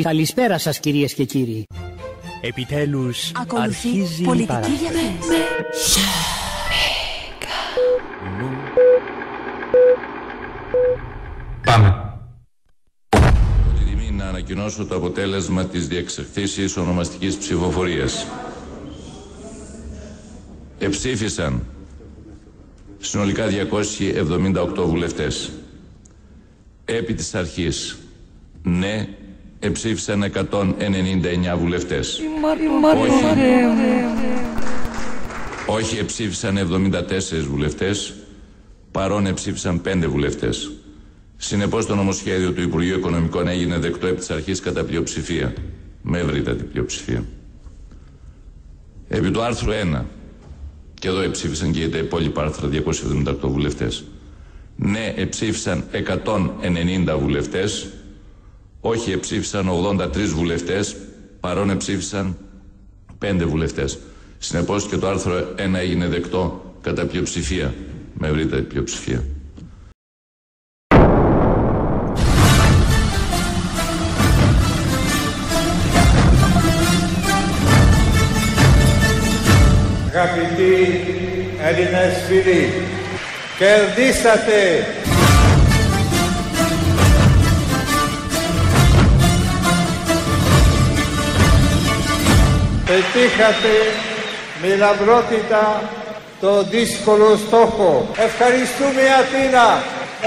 Καλησπέρα σας κυρίες και κύριοι. Επιτέλους αρχίζει η παράσταση. Πάμε. Έχω τη τιμή να ανακοινώσω το αποτέλεσμα της διεξαχθήσης ονομαστικής ψηφοφορίας. Εψήφισαν συνολικά 278 βουλευτές. Επί της αρχής, ναι, εψήφισαν 199 βουλευτές. Όχι εψήφισαν 74 βουλευτές, παρόν εψήφισαν 5 βουλευτές. Συνεπώς το νομοσχέδιο του Υπουργείου Οικονομικών έγινε δεκτό επί της αρχής κατά πλειοψηφία, με ευρύτατη πλειοψηφία. Επί του άρθρου 1, και εδώ εψήφισαν και τα υπόλοιπα άρθρα 278 βουλευτές. Ναι, εψήφισαν 190 βουλευτές, όχι εψήφισαν 83 βουλευτές, παρόν εψήφισαν 5 βουλευτές. Συνεπώς και το άρθρο 1 έγινε δεκτό κατά πλειοψηφία, με ευρύτερη πλειοψηφία. Αγαπητοί Έλληνες φίλοι, κερδίσατε! Πετύχατε με λαμπρότητα το δύσκολο στόχο. Ευχαριστούμε Αθήνα,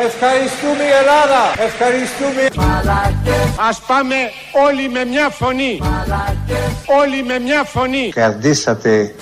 ευχαριστούμε Ελλάδα, ευχαριστούμε. Ας πάμε όλοι με μια φωνή. Όλοι με μια φωνή. Κερδίσατε.